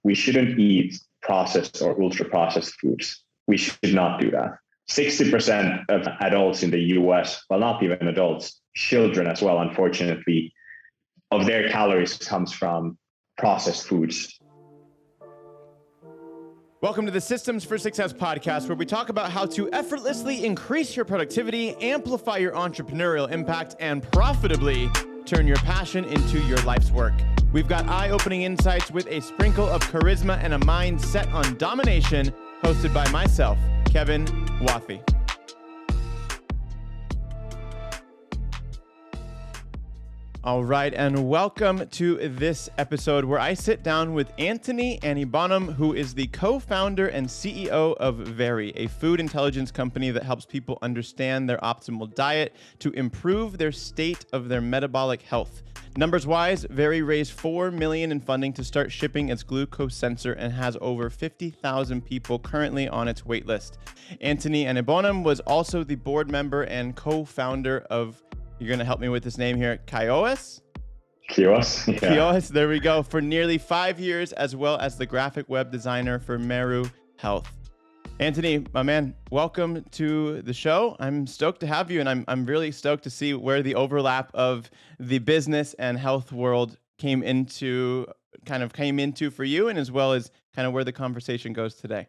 we shouldn't eat processed or ultra processed foods. We should not do that. 60% of adults in the US, well, not even adults, children as well, unfortunately, of their calories comes from processed foods. Welcome to the Systems for Success podcast, where we talk about how to effortlessly increase your productivity, amplify your entrepreneurial impact, and profitably turn your passion into your life's work. We've got eye-opening insights with a sprinkle of charisma and a mind set on domination, hosted by myself, Kevin Wathey. All right, and welcome to this episode where I sit down with Antoni Aniebonam, who is the co-founder and CEO of Veri, a food intelligence company that helps people understand their optimal diet to improve their state of their metabolic health. Numbers-wise, Veri raised $4 million in funding to start shipping its glucose sensor and has over 50,000 people currently on its waitlist. Antoni Aniebonam was also the board member and co-founder of, you're going to help me with this name here, Kiuas? Kiuas, yeah. Kiuas, there we go, for nearly 5 years, as well as the graphic web designer for Meru Health. Antoni, my man, welcome to the show. I'm stoked to have you, and I'm really stoked to see where the overlap of the business and health world came into for you, and as well as kind of where the conversation goes today.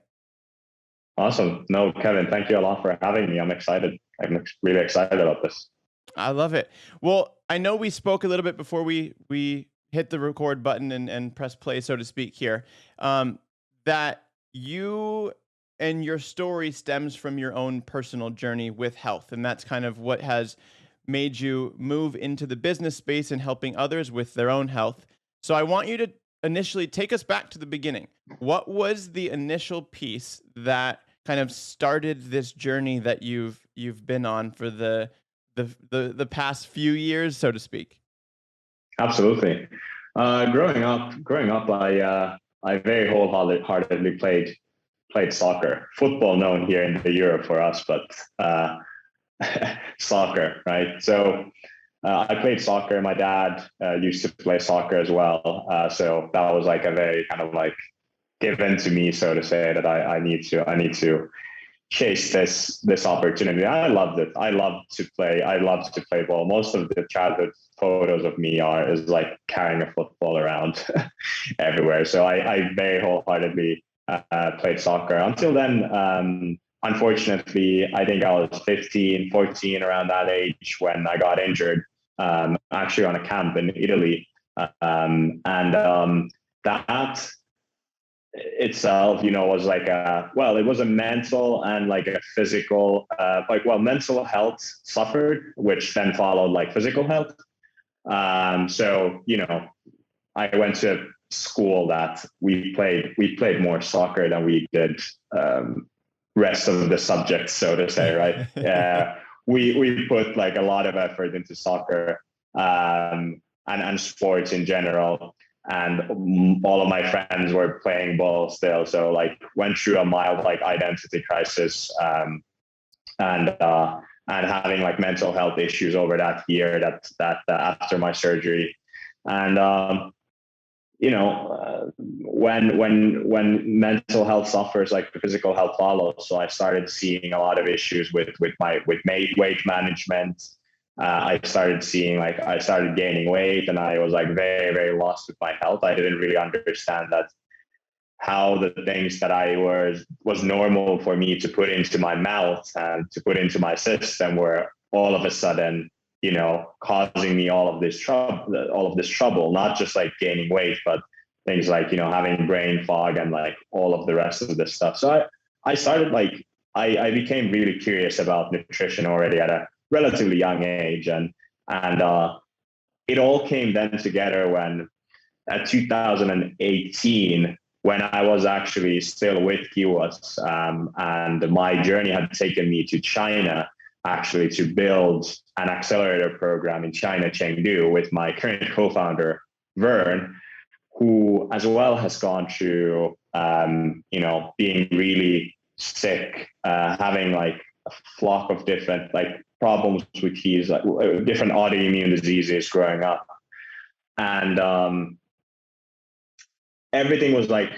Awesome. No, Kevin, thank you a lot for having me. I'm excited. I'm really excited about this. I love it. Well, I know we spoke a little bit before we hit the record button and press play, so to speak, here, that you and your story stems from your own personal journey with health. And that's kind of what has made you move into the business space and helping others with their own health. So I want you to initially take us back to the beginning. What was the initial piece that kind of started this journey that you've been on for the past few years, so to speak? Absolutely. Growing up, I very wholeheartedly played soccer. Football known here in the Europe for us, but soccer, right? So I played soccer. My dad used to play soccer as well. So that was like a very kind of like given to me, so to say, that I need to chase this opportunity. I loved it. I loved to play ball. Most of the childhood photos of me is like carrying a football around everywhere. So I very wholeheartedly played soccer. Until then, unfortunately, I think I was 15, 14, around that age when I got injured, actually on a camp in Italy. That itself, was like it was a mental and like a physical, mental health suffered, which then followed like physical health. So, I went to school that we played more soccer than we did rest of the subjects, so to say, right? We put like a lot of effort into soccer and sports in general. And all of my friends were playing ball still. So like went through a mild like identity crisis and having like mental health issues over that year that after my surgery. And when mental health suffers, like the physical health follows. So I started seeing a lot of issues with weight management. I started gaining weight, and I was like very, very lost with my health. I didn't really understand that how the things that I was normal for me to put into my mouth and to put into my system were all of a sudden, causing me all of this trouble, not just like gaining weight, but things like, having brain fog and like all of the rest of this stuff. So I started I became really curious about nutrition already at a relatively young age. And it all came then together when at 2018, when I was actually still with Kiuas, and my journey had taken me to China, actually to build an accelerator program in China, Chengdu, with my current co-founder, Vern, who as well has gone through, being really sick, having like a flock of different like problems with his like different autoimmune diseases growing up. And everything was like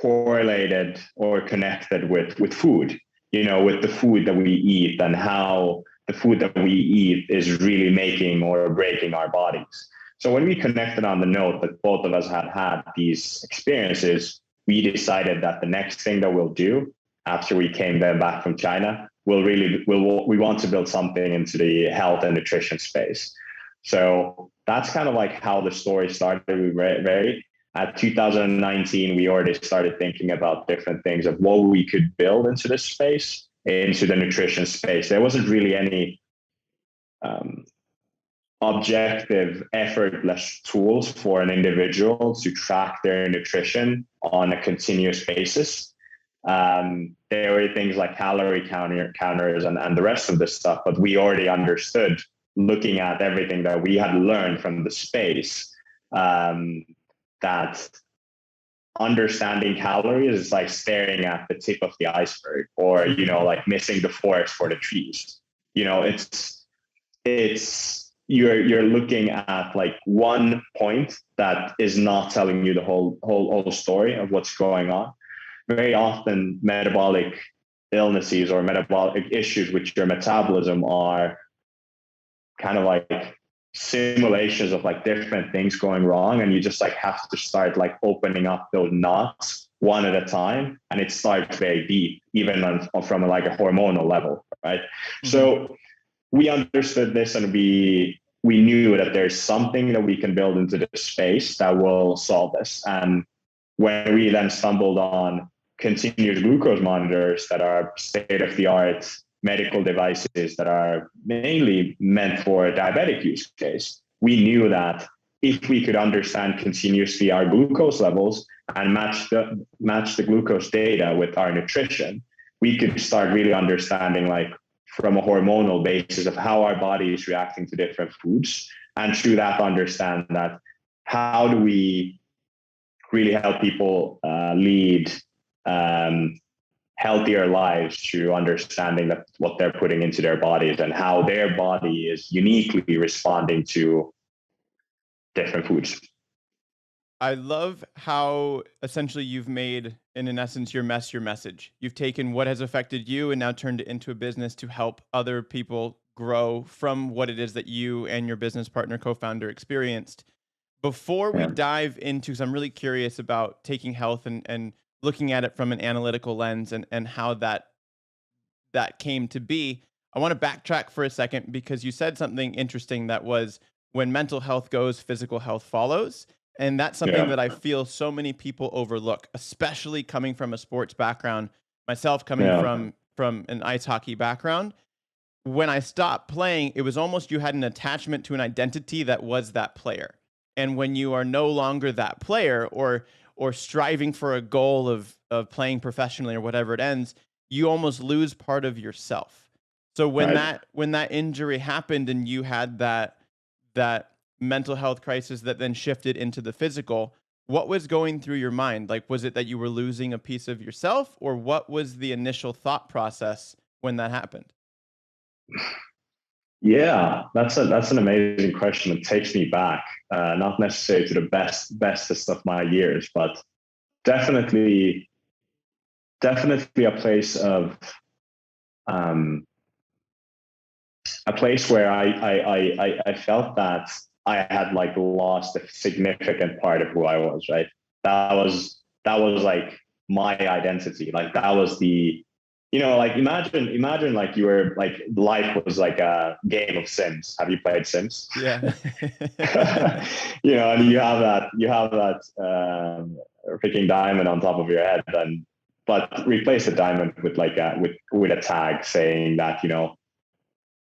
correlated or connected with food, with the food that we eat and how the food that we eat is really making or breaking our bodies. So when we connected on the note that both of us had these experiences, we decided that the next thing that we'll do after we came then back from China, we want to build something into the health and nutrition space. So that's kind of like how the story started with Veri. At 2019, we already started thinking about different things of what we could build into this space, into the nutrition space. There wasn't really any objective, effortless tools for an individual to track their nutrition on a continuous basis. There were things like calorie counters and the rest of this stuff, but we already understood, looking at everything that we had learned from the space, that understanding calories is like staring at the tip of the iceberg, or like missing the forest for the trees. It's you're looking at like one point that is not telling you the whole story of what's going on. Very often metabolic illnesses or metabolic issues with your metabolism are kind of like simulations of like different things going wrong, and you just like have to start like opening up those knots one at a time, and it starts very deep, even from like a hormonal level, right? Mm-hmm. So we understood this, and we knew that there's something that we can build into the space that will solve this. And when we then stumbled on continuous glucose monitors that are state-of-the-art medical devices that are mainly meant for a diabetic use case, we knew that if we could understand continuously our glucose levels and match the glucose data with our nutrition, we could start really understanding, like, from a hormonal basis of how our body is reacting to different foods. And through that, understand that how do we really help people lead healthier lives through understanding that what they're putting into their bodies and how their body is uniquely responding to different foods. I love how essentially you've made, in essence, your message. You've taken what has affected you and now turned it into a business to help other people grow from what it is that you and your business partner, co-founder, experienced. Before we dive into, because I'm really curious about taking health and looking at it from an analytical lens and how that came to be, I want to backtrack for a second, because you said something interesting that was, when mental health goes, physical health follows. And that's something that I feel so many people overlook, especially coming from a sports background, myself coming from an ice hockey background. When I stopped playing, it was almost you had an attachment to an identity that was that player. And when you are no longer that player, or striving for a goal of playing professionally or whatever it ends, you almost lose part of yourself. So when that injury happened and you had that mental health crisis that then shifted into the physical, what was going through your mind? Like, was it that you were losing a piece of yourself, or what was the initial thought process when that happened? Yeah, that's an amazing question. It takes me back, not necessarily to the bestest of my years, but definitely a place of where I felt that I had like lost a significant part of who I was, right? That was like my identity. Like that was the, like imagine like you were like, life was like a game of Sims. Have you played Sims? Yeah. And you have that freaking diamond on top of your head, but replace the diamond with like with a tag saying that,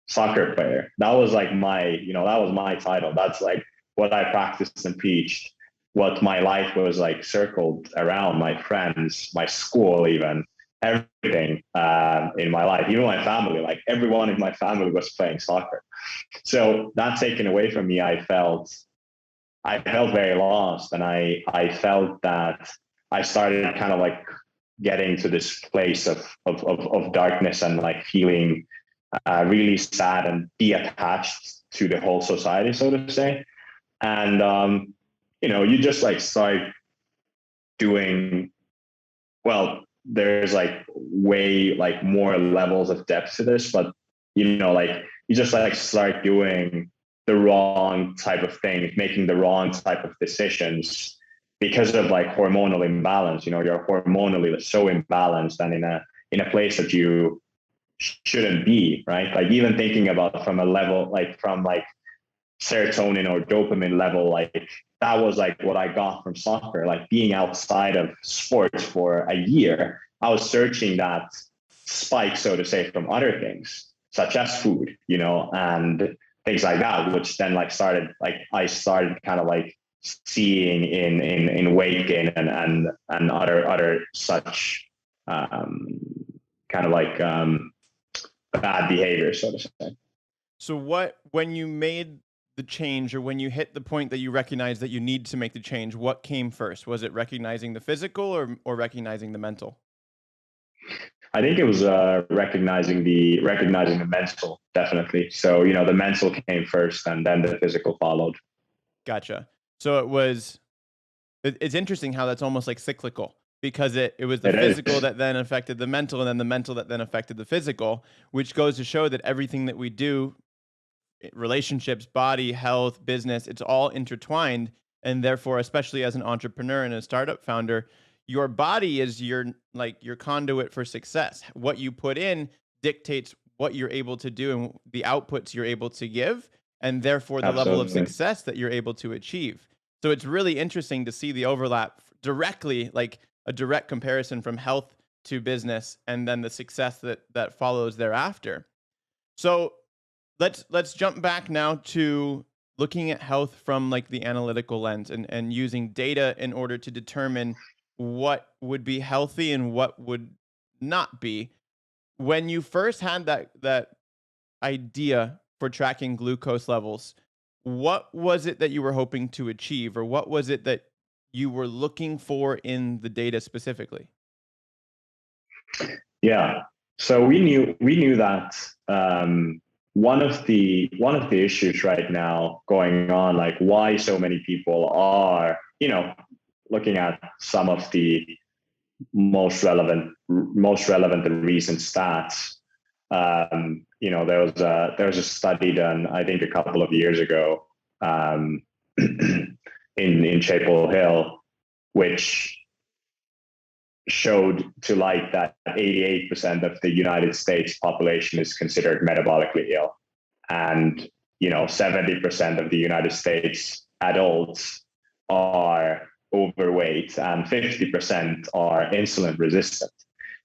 soccer player. That was like that was my title. That's like what I practiced and preached, what my life was like circled around, my friends, my school, even everything in my life, even my family, like everyone in my family was playing soccer. So that taken away from me, I felt very lost. And I felt that I started kind of like getting to this place of darkness and like feeling really sad and detached to the whole society, so to say. And, you just like start doing, well, there's like way like more levels of depth to this, but like you just like start doing the wrong type of things, making the wrong type of decisions because of like hormonal imbalance. You're hormonally so imbalanced and in a place that you shouldn't be, right? Like even thinking about from a level, like from like serotonin or dopamine level, like that was like what I got from soccer, like being outside of sports for a year. I was searching that spike, so to say, from other things, such as food, and things like that, which then like I started kind of like seeing in weight gain and other such kind of like bad behavior, so to say. So when you made the change, or when you hit the point that you recognized that you need to make the change, what came first? Was it recognizing the physical or recognizing the mental? I think it was recognizing the mental, definitely. So the mental came first, and then the physical followed. Gotcha. So it's interesting how that's almost like cyclical, because it was the physical that then affected the mental, and then the mental that then affected the physical, which goes to show that everything that we do, relationships, body, health, business, it's all intertwined. And therefore, especially as an entrepreneur and a startup founder, your body is your conduit for success. What you put in dictates what you're able to do and the outputs you're able to give, and therefore the level of success that you're able to achieve. So it's really interesting to see the overlap directly, like a direct comparison from health to business, and then the success that follows thereafter. So let's jump back now to looking at health from like the analytical lens, and using data in order to determine what would be healthy and what would not be. When you first had that idea for tracking glucose levels, what was it that you were hoping to achieve, or what was it that you were looking for in the data specifically? Yeah. So we knew that one of the issues right now going on, like why so many people are, looking at some of the most relevant and recent stats. There was a study done, I think, a couple of years ago in Chapel Hill, which showed to light that 88% of the United States population is considered metabolically ill, and 70% of the United States adults are overweight, and 50% are insulin resistant.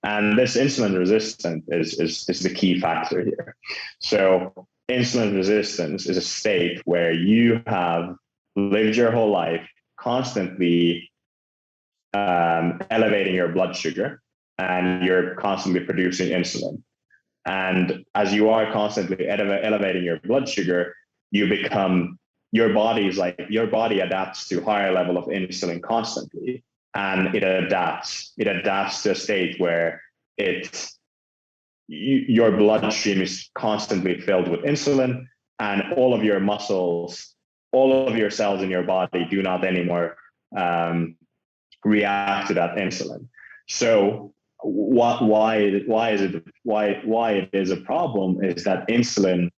And this insulin resistant is the key factor here. So insulin resistance is a state where you have lived your whole life constantly elevating your blood sugar, and you're constantly producing insulin. And as you are constantly elevating your blood sugar, your body adapts to higher level of insulin constantly, and it adapts to a state where your bloodstream is constantly filled with insulin, and all of your muscles, all of your cells in your body do not anymore react to that insulin. So why it is a problem is that insulin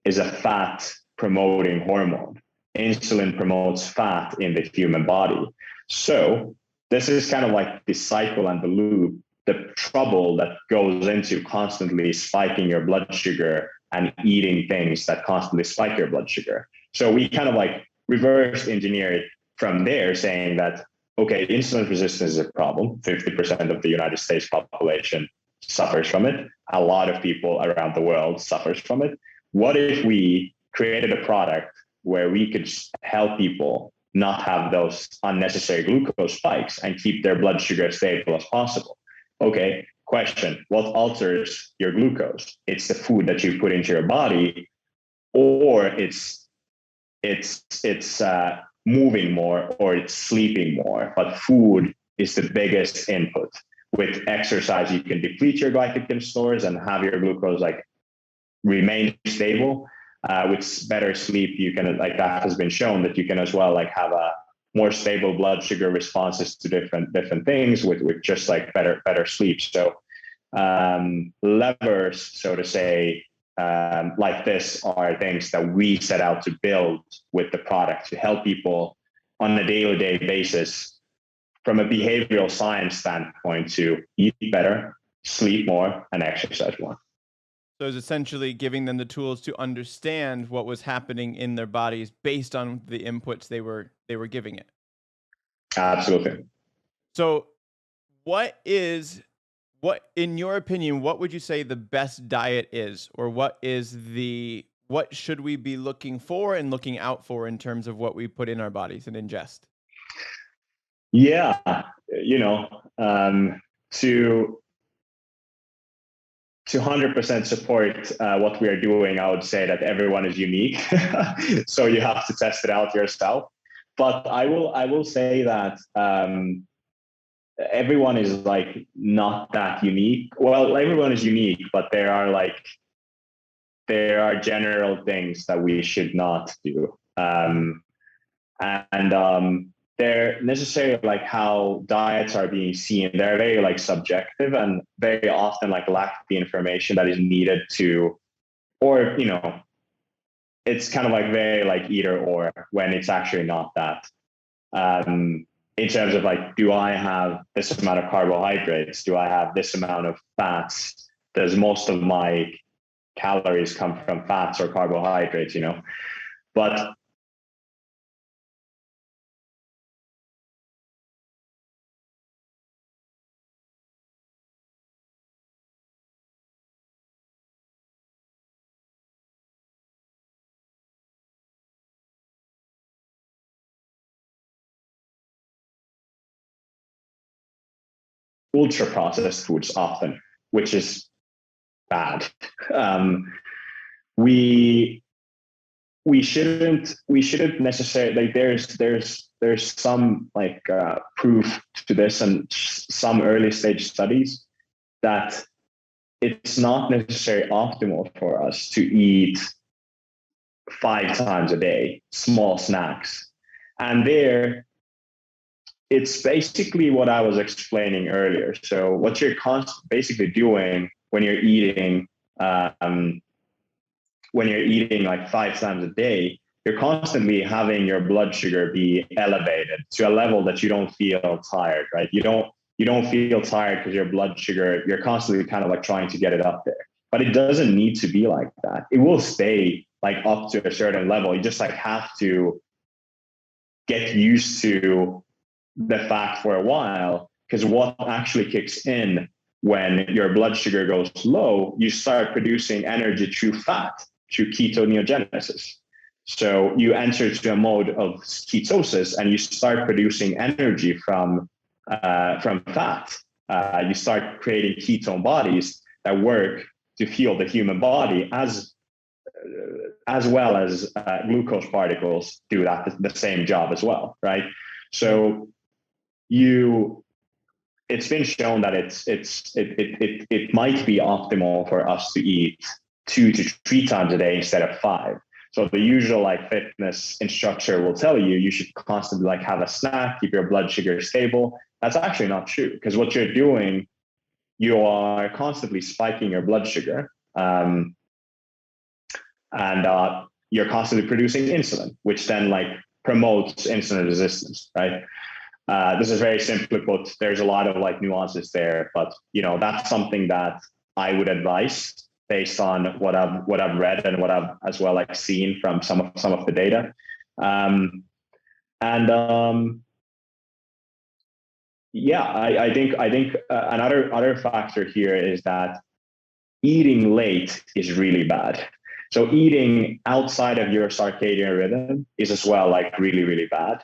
is a fat promoting hormone. Insulin promotes fat in the human body. So this is kind of like the cycle and the loop, the trouble that goes into constantly spiking your blood sugar and eating things that constantly spike your blood sugar. So we kind of like reverse engineer it from there, saying that, okay, insulin resistance is a problem. 50% of the United States population suffers from it. A lot of people around the world suffers from it. What if we created a product where we could help people not have those unnecessary glucose spikes and keep their blood sugar as stable as possible? Okay, question, what alters your glucose? It's the food that you put into your body, or it's moving more, or it's sleeping more. But food is the biggest input. With exercise, you can deplete your glycogen stores and have your glucose like remain stable. With better sleep, you can, like that has been shown, that you can as well like have more stable blood sugar responses to different things with just like better sleep. So levers, so to say, like this are things that we set out to build with the product to help people on a day-to-day basis from a behavioral science standpoint to eat better, sleep more, and exercise more. So it's essentially giving them the tools to understand what was happening in their bodies based on the inputs they were giving it. Absolutely. So what, in your opinion, what would you say the best diet is, or what should we be looking for and looking out for in terms of what we put in our bodies and ingest? Yeah, to 100% support what we are doing, I would say that everyone is unique. So you have to test it out yourself. But I will say that everyone is like not that unique. Well, everyone is unique, but there are general things that we should not do. They're necessarily like how diets are being seen. They're very like subjective and very often like lack the information that is needed to, or it's kind of like very like either or when it's actually not that. In terms of like, do I have this amount of carbohydrates? Do I have this amount of fats? Does most of my calories come from fats or carbohydrates? But ultra processed foods often, which is bad. We shouldn't necessarily like there's some like proof to this and some early stage studies that it's not necessarily optimal for us to eat 5 times a day small snacks, and it's basically what I was explaining earlier. So what you're basically doing when you're eating like 5 times a day, you're constantly having your blood sugar be elevated to a level that you don't feel tired, right? You don't feel tired because your blood sugar, you're constantly kind of like trying to get it up there. But it doesn't need to be like that. It will stay like up to a certain level. You just like have to get used to the fact for a while, because what actually kicks in when your blood sugar goes low, you start producing energy through fat, through ketoneogenesis. So you enter into a mode of ketosis and you start producing energy from fat. You start creating ketone bodies that work to fuel the human body as well as glucose particles do that the same job as well, right? So it's been shown that it might be optimal for us to eat 2 to 3 times a day instead of 5. So the usual like fitness instructor will tell you should constantly like have a snack, keep your blood sugar stable. That's actually not true, because what you're doing, you are constantly spiking your blood sugar, and you're constantly producing insulin, which then like promotes insulin resistance, right? This is very simply put. There's a lot of like nuances there, but that's something that I would advise based on what I've read and what I've as well like seen from some of the data. Yeah, I think another factor here is that eating late is really bad. So eating outside of your circadian rhythm is as well like really, really bad.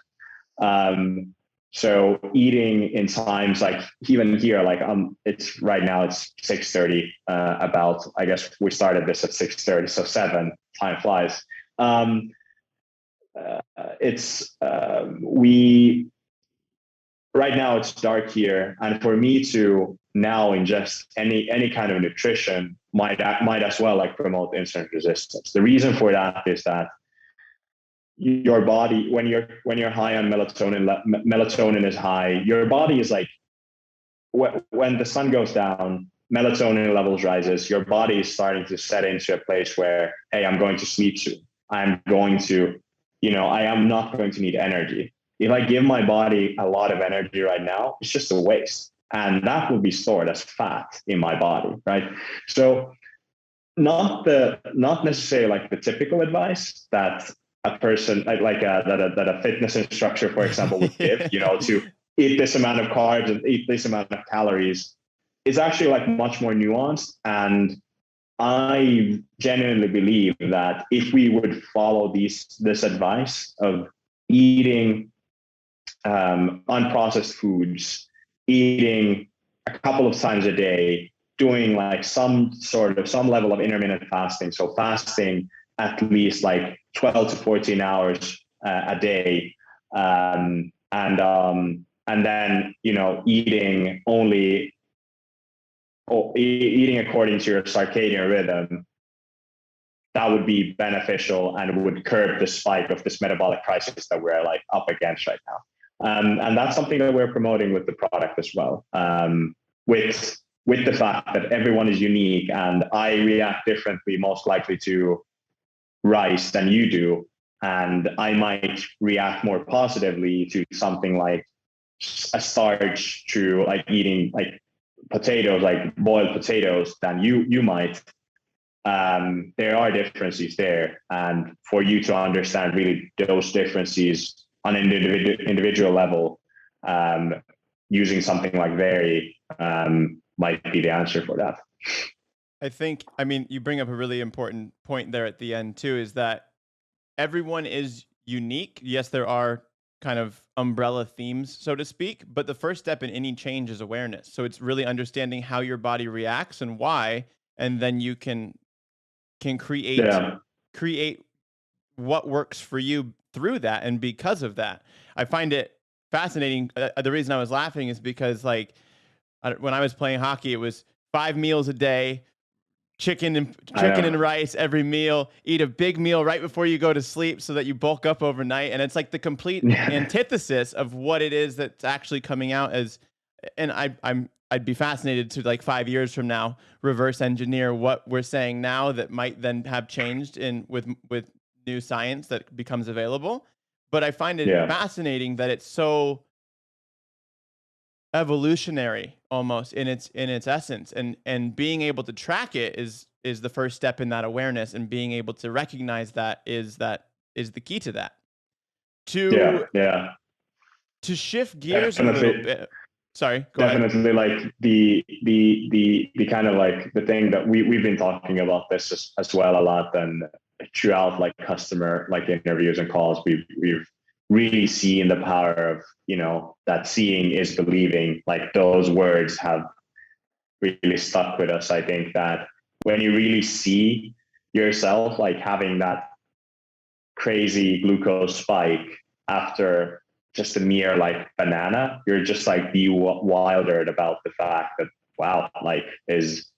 So eating in times like even here, like it's right now it's 6:30. About I guess we started this at 6:30, so 7. Time flies. We right now it's dark here, and for me to now ingest any kind of nutrition might as well like promote insulin resistance. The reason for that is that your body, when you're high on melatonin, melatonin is high. Your body is like, when the sun goes down, melatonin levels rises. Your body is starting to set into a place where, hey, I'm going to sleep soon. I'm going to, I am not going to need energy. If I give my body a lot of energy right now, it's just a waste, and that will be stored as fat in my body, right? So not necessarily like the typical advice that a person that a fitness instructor, for example, would give, to eat this amount of carbs and eat this amount of calories. It's actually like much more nuanced. And I genuinely believe that if we would follow this advice of eating unprocessed foods, eating a couple of times a day, doing like some level of intermittent fasting. So fasting at least like 12 to 14 hours a day. And then, eating according to your circadian rhythm, that would be beneficial and would curb the spike of this metabolic crisis that we're like up against right now. And that's something that we're promoting with the product as well. With the fact that everyone is unique, and I react differently, most likely to rice than you do, and I might react more positively to something like a starch, to like eating like potatoes, like boiled potatoes, than you might. There are differences there, and for you to understand really those differences on an individual level, using something like Veri might be the answer for that. I mean, you bring up a really important point there at the end too, is that everyone is unique. Yes, there are kind of umbrella themes, so to speak, but the first step in any change is awareness. So it's really understanding how your body reacts and why, and then you can create what works for you through that. And because of that, I find it fascinating. The reason I was laughing is because like when I was playing hockey, it was 5 meals a day, chicken and rice every meal, eat a big meal right before you go to sleep so that you bulk up overnight. And it's like the complete antithesis of what it is that's actually coming out as. And I'd be fascinated to, like, 5 years from now, reverse engineer what we're saying now that might then have changed with new science that becomes available. But I find it fascinating that it's so evolutionary almost in its essence, and being able to track it is the first step in that awareness, and being able to recognize that is the key to that. To shift gears a little bit. Sorry, go ahead. Definitely, like the kind of like the thing that we've been talking about this as well a lot, and throughout like customer like interviews and calls, we've really seen the power of, that seeing is believing. Like those words have really stuck with us. I think that when you really see yourself like having that crazy glucose spike after just a mere like banana, you're just like bewildered about the fact that, wow, like it's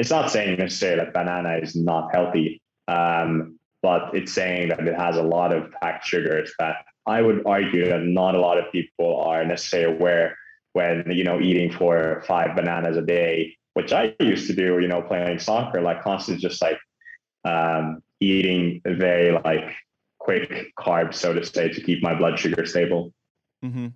not saying necessarily that banana is not healthy, but it's saying that it has a lot of packed sugars that I would argue that not a lot of people are necessarily aware when, eating 4 or 5 bananas a day, which I used to do, playing soccer, like constantly just like eating very like quick carbs, so to say, to keep my blood sugar stable. Mm-hmm.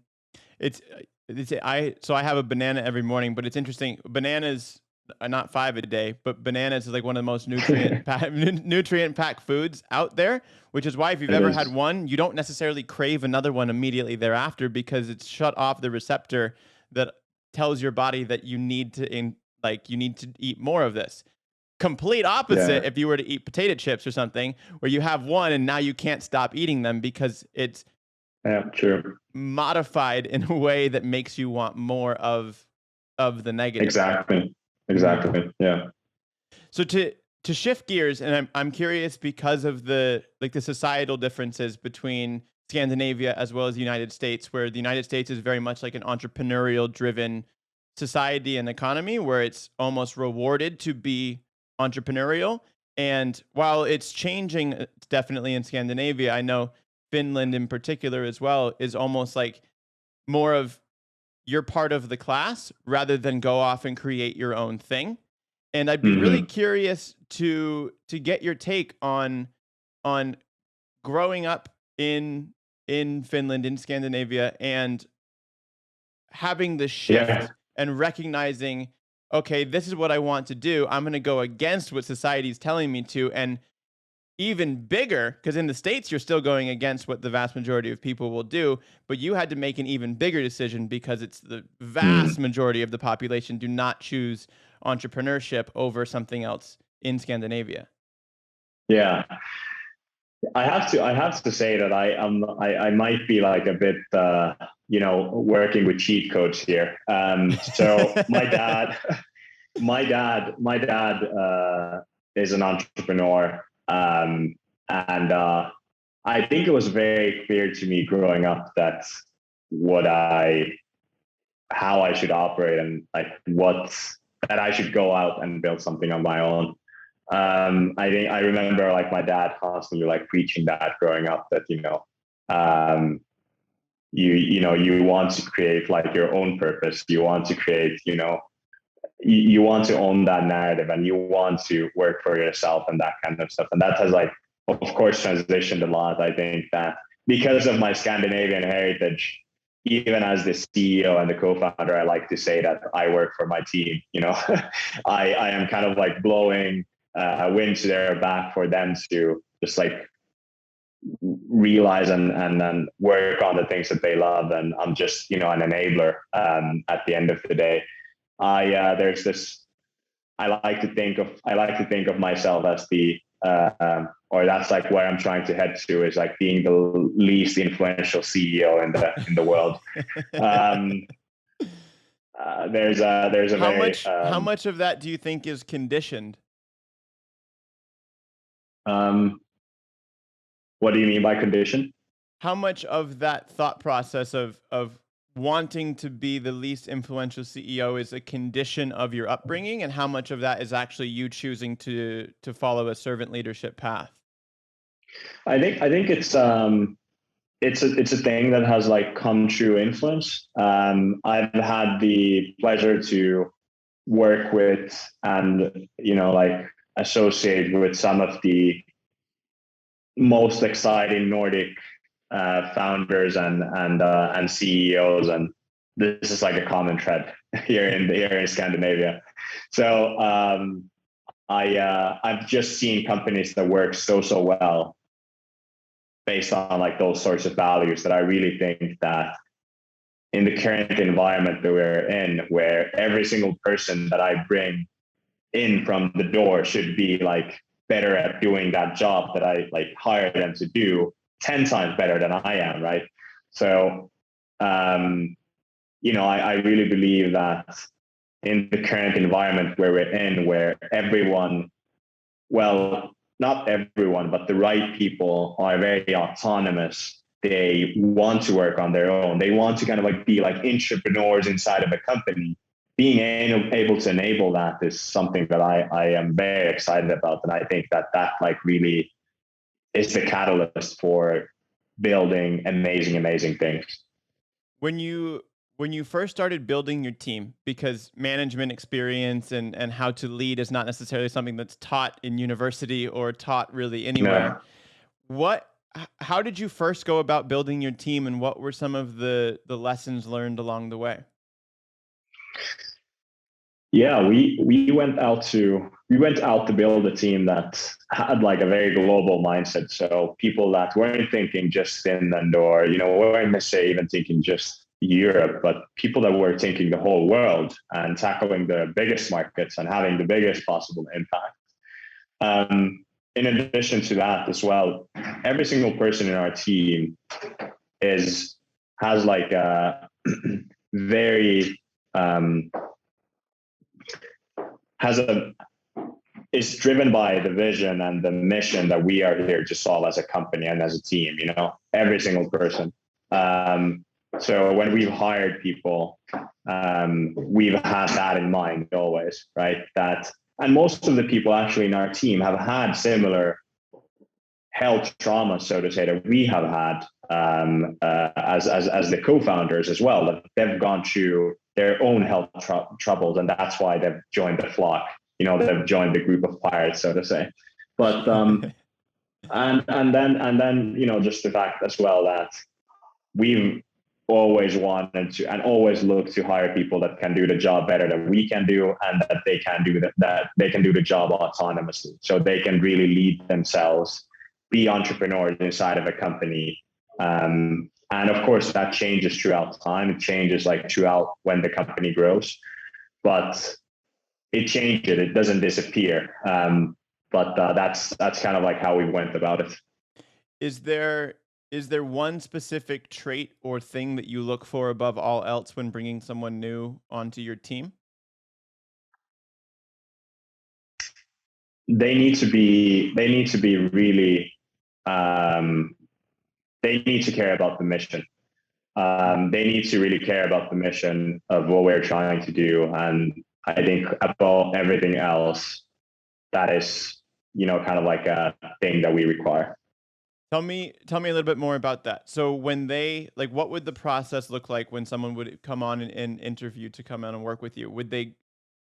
So I have a banana every morning, but it's interesting. Bananas are not 5 a day, but bananas is like one of the most nutrient packed foods out there, which is why if you've ever had one, you don't necessarily crave another one immediately thereafter, because it's shut off the receptor that tells your body that you need to eat more of this. Complete opposite if you were to eat potato chips or something, where you have one and now you can't stop eating them because it's modified in a way that makes you want more of the negative. Exactly. Yeah. So to shift gears, and I'm curious because of the societal differences between Scandinavia as well as the United States, where the United States is very much like an entrepreneurial driven society and economy, where it's almost rewarded to be entrepreneurial. And while it's changing definitely in Scandinavia, I know Finland in particular as well is almost like more of you're part of the class rather than go off and create your own thing. And I'd be really curious to get your take on growing up in Finland, in Scandinavia, and having the shift and recognizing, okay, this is what I want to do. I'm going to go against what society's telling me to. And even bigger, because in the States, you're still going against what the vast majority of people will do, but you had to make an even bigger decision because it's the vast majority of the population do not choose entrepreneurship over something else in Scandinavia. Yeah. I have to say that I might be like a bit, working with cheat codes here. So my dad is an entrepreneur. And I think it was very clear to me growing up that how I should operate and like that I should go out and build something on my own. I remember like my dad constantly like preaching that growing up that, you want to create like your own purpose. You want to create, you want to own that narrative and you want to work for yourself and that kind of stuff. And that has like, of course, transitioned a lot. I think that because of my Scandinavian heritage, even as the CEO and the co-founder, I like to say that I work for my team. I am kind of like blowing a wind to their back for them to just like realize and then work on the things that they love. And I'm just, an enabler at the end of the day. There's this. I like to think of myself as or that's like where I'm trying to head to is like being the least influential CEO in the world. There's a how much of that do you think is conditioned? What do you mean by condition? How much of that thought process of wanting to be the least influential CEO is a condition of your upbringing, and how much of that is actually you choosing to follow a servant leadership path? I think it's a thing that has like come true influence. I've had the pleasure to work with and like associate with some of the most exciting Nordic founders and CEOs, and this is like a common thread here in Scandinavia. So I've just seen companies that work so well based on like those sorts of values that I really think that in the current environment that we're in, where every single person that I bring in from the door should be like better at doing that job that I like hire them to do 10 times better than I am, right? So, I really believe that in the current environment where we're in, where everyone, well, not everyone, but the right people are very autonomous. They want to work on their own. They want to kind of like be like entrepreneurs inside of a company. Being able to enable that is something that I am very excited about. And I think that like really is the catalyst for building amazing things. When you first started building your team, because management experience and how to lead is not necessarily something that's taught in university or taught really anywhere. No. How did you first go about building your team, and what were some of the lessons learned along the way? Yeah, we went out to build a team that had like a very global mindset. So people that weren't thinking just Finland or, weren't necessarily even thinking just Europe, but people that were thinking the whole world and tackling the biggest markets and having the biggest possible impact. In addition to that as well, every single person in our team has like a very is driven by the vision and the mission that we are here to solve as a company and as a team, every single person. So when we've hired people, we've had that in mind always, right? And most of the people actually in our team have had similar health trauma, so to say, that we have had as the co-founders as well, that they've gone through their own health troubles, and that's why they've joined the flock. They've joined the group of pirates, so to say. But and then just the fact as well that we've always wanted to and always look to hire people that can do the job better than we can do, and that they can do that they can do the job autonomously, so they can really lead themselves, be entrepreneurs inside of a company. And of course that changes throughout time. It changes like throughout when the company grows, but it changes. It doesn't disappear. But that's kind of like how we went about it. Is there one specific trait or thing that you look for above all else when bringing someone new onto your team? They need to be really, they need to care about the mission. They need to really care about the mission of what we're trying to do. And I think above everything else, that is, kind of like a thing that we require. Tell me a little bit more about that. So when they, like, what would the process look like when someone would come on and interview to come on and work with you?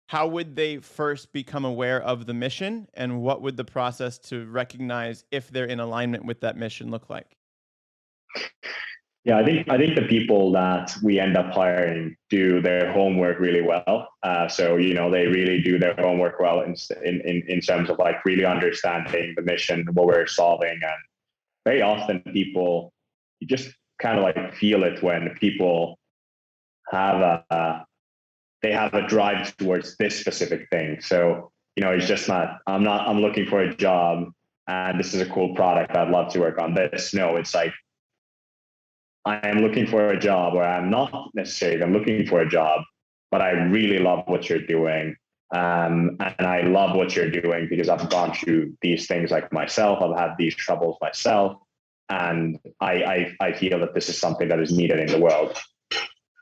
How would they first become aware of the mission, and what would the process to recognize if they're in alignment with that mission look like? Yeah, I think the people that we end up hiring do their homework really well. So they really do their homework well in terms of like really understanding the mission, what we're solving, and very often people, you just kind of like feel it when people have they have a drive towards this specific thing. So it's just not I'm looking for a job and this is a cool product, I'd love to work on this. No, it's like, I am looking for a job, or I'm not necessarily I'm looking for a job, but I really love what you're doing. And I love what you're doing because I've gone through these things like myself. I've had these troubles myself. And I feel that this is something that is needed in the world.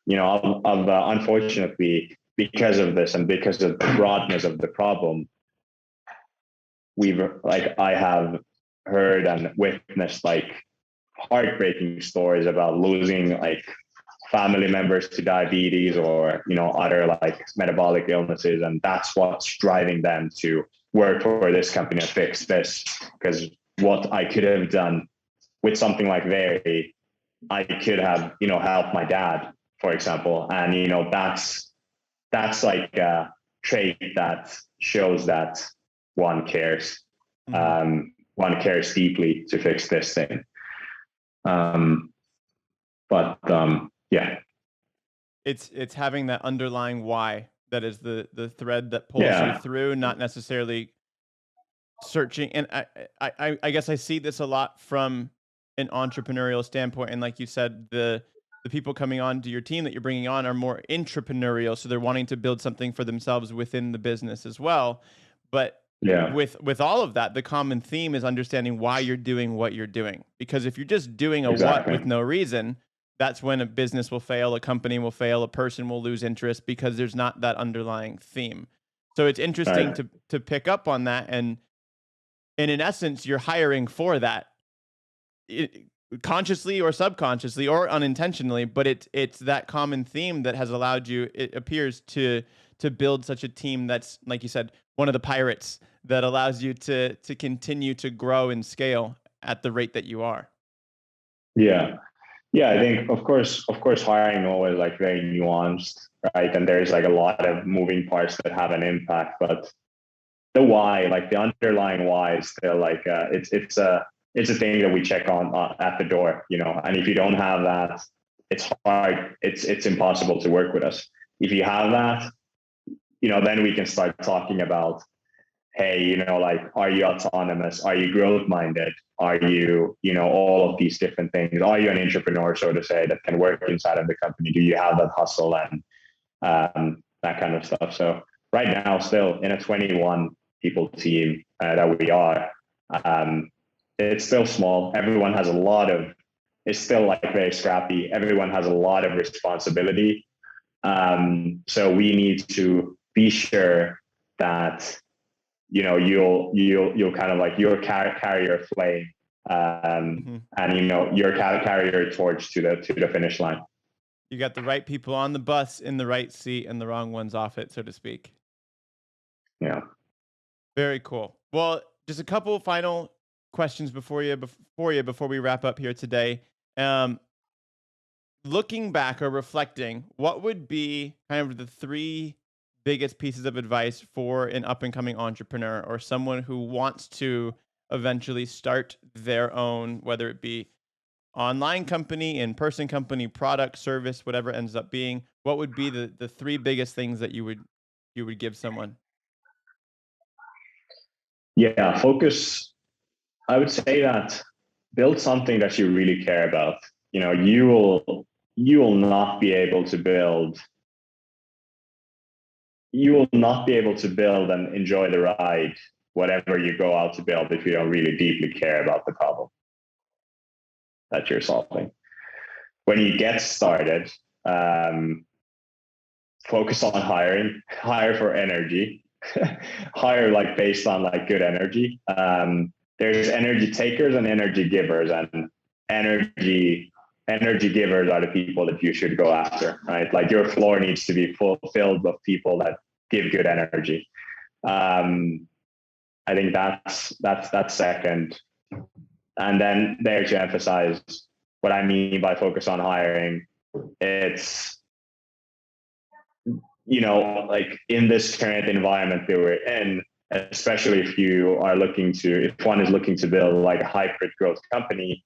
Unfortunately, because of this and because of the broadness of the problem, I have heard and witnessed like heartbreaking stories about losing like family members to diabetes or other like metabolic illnesses, and that's what's driving them to work for this company and fix this. Because what I could have done with something like Veri, I could have helped my dad, for example, and that's like a trait that shows that one cares. One cares deeply to fix this thing. Yeah, it's having that underlying why that is the thread that pulls you through, not necessarily searching. And I guess I see this a lot from an entrepreneurial standpoint. And like you said, the people coming on to your team that you're bringing on are more intrapreneurial, so they're wanting to build something for themselves within the business as well. But with all of that, the common theme is understanding why you're doing what you're doing. Because if you're just doing a what with no reason, that's when a business will fail, a company will fail, a person will lose interest, because there's not that underlying theme. So it's interesting to pick up on that. And in essence, you're hiring for that, consciously or subconsciously or unintentionally, but it's that common theme that has allowed you, it appears, to build such a team that's, like you said, one of the pirates that allows you to continue to grow and scale at the rate that you are. Yeah, I think of course hiring always like very nuanced, right? And there's like a lot of moving parts that have an impact, but the why, like the underlying why, is still like it's a thing that we check on at the door, and if you don't have that, it's hard, it's impossible to work with us. If you have that, then we can start talking about, hey, like, are you autonomous? Are you growth minded? Are you, all of these different things? Are you an entrepreneur, so to say, that can work inside of the company? Do you have that hustle and that kind of stuff? So right now, still in a 21 people team that we are, it's still small. Everyone has it's still like very scrappy. Everyone has a lot of responsibility. So we need to be sure that, you'll kind of like, you'll carry your flame and you're carry your torch to the finish line. You got the right people on the bus in the right seat and the wrong ones off it, so to speak. Yeah. Very cool. Well, just a couple final questions before we wrap up here today. Looking back or reflecting, what would be kind of the three biggest pieces of advice for an up and coming entrepreneur or someone who wants to eventually start their own, whether it be online company, in-person company, product, service, whatever it ends up being? What would be the three biggest things that you would give someone? Yeah, focus. I would say that build something that you really care about. You will not be able to build. You will not be able to build and enjoy the ride, whatever you go out to build, if you don't really deeply care about the problem that you're solving. When you get started, focus on hiring. Hire for energy. Hire like based on like good energy. There's energy takers and energy givers, and energy givers are the people that you should go after, right? Like your floor needs to be filled with people that give good energy. I think that's second. And then there to emphasize what I mean by focus on hiring, it's, like in this current environment that we're in, especially if one is looking to build like a hybrid growth company,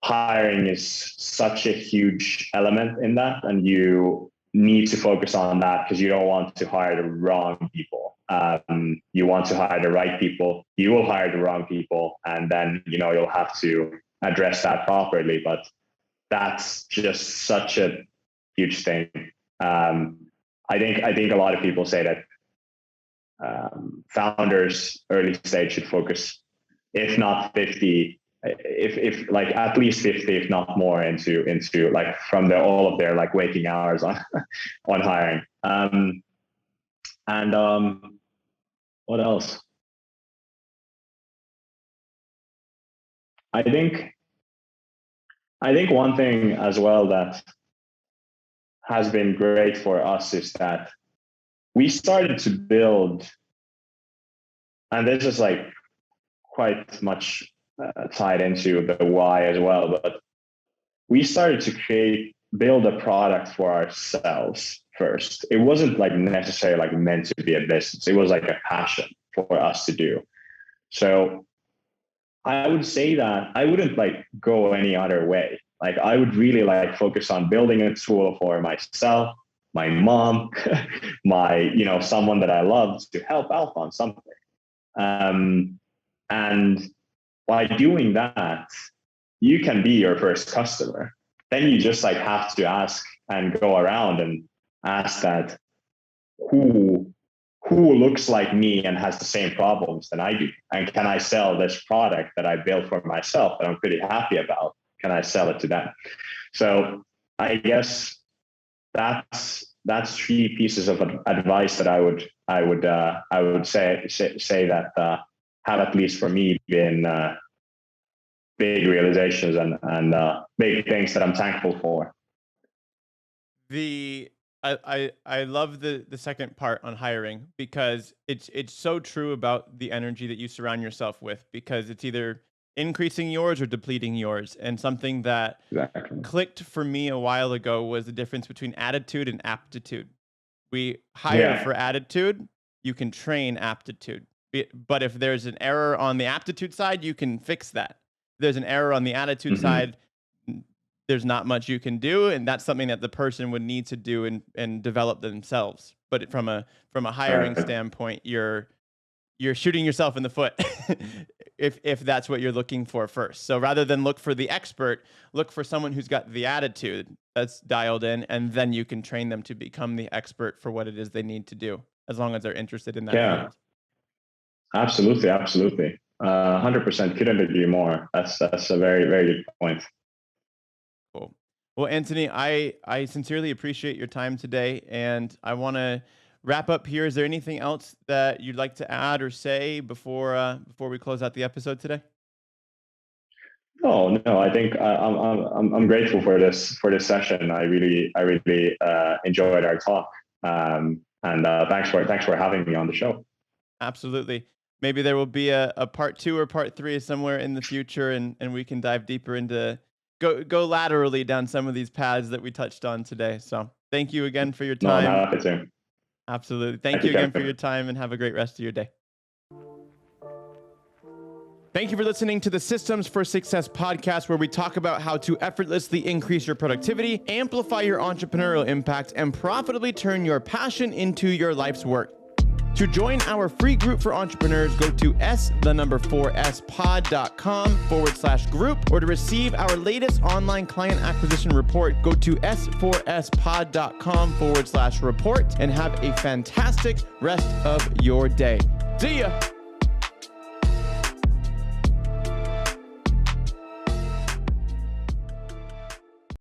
hiring is such a huge element in that, and you need to focus on that because you don't want to hire the wrong people. You want to hire the right people. You will hire the wrong people, and then you'll have to address that properly. But that's just such a huge thing. I think a lot of people say that founders early stage should focus, if not 50, if like at least 50, if not more, into like from all of their like waking hours on on hiring. What else? I think one thing as well that has been great for us is that we started to build, and this is like quite much tied into the why as well, but we started to build a product for ourselves first. It wasn't like necessarily like meant to be a business. It was like a passion for us to do. So I would say that I wouldn't like go any other way. Like I would really like focus on building a tool for myself, my mom, someone that I love, to help out on something. And by doing that, you can be your first customer. Then you just like have to ask and go around and ask that who looks like me and has the same problems than I do, and can I sell this product that I built for myself that I'm pretty happy about? Can I sell it to them? So I guess that's three pieces of advice that I would say that have, at least for me, been big realizations and big things that I'm thankful for. I love the second part on hiring, because it's so true about the energy that you surround yourself with, because it's either increasing yours or depleting yours. And something that Exactly. clicked for me a while ago was the difference between attitude and aptitude. We hire for attitude, you can train aptitude. But if there's an error on the aptitude side, you can fix that. If there's an error on the attitude side, there's not much you can do, and that's something that the person would need to do and develop themselves. But from a hiring standpoint, you're shooting yourself in the foot if that's what you're looking for first. So rather than look for the expert, look for someone who's got the attitude that's dialed in, and then you can train them to become the expert for what it is they need to do, as long as they're interested in that field. Absolutely. 100%. Couldn't agree more. That's a very, very good point. Cool. Well, Antoni, I sincerely appreciate your time today, and I want to wrap up here. Is there anything else that you'd like to add or say before we close out the episode today? Oh no, I think I'm grateful for this session. I really enjoyed our talk. And thanks for having me on the show. Absolutely. Maybe there will be a part 2 or part 3 somewhere in the future, and we can dive deeper into go laterally down some of these paths that we touched on today. So thank you again for your time. No, I'm happy to. Absolutely. Thank you again for your time, and have a great rest of your day. Thank you for listening to the Systems for Success podcast, where we talk about how to effortlessly increase your productivity, amplify your entrepreneurial impact, and profitably turn your passion into your life's work. To join our free group for entrepreneurs, go to s4spod.com/group, or to receive our latest online client acquisition report, go to s4spod.com/report, and have a fantastic rest of your day. See ya.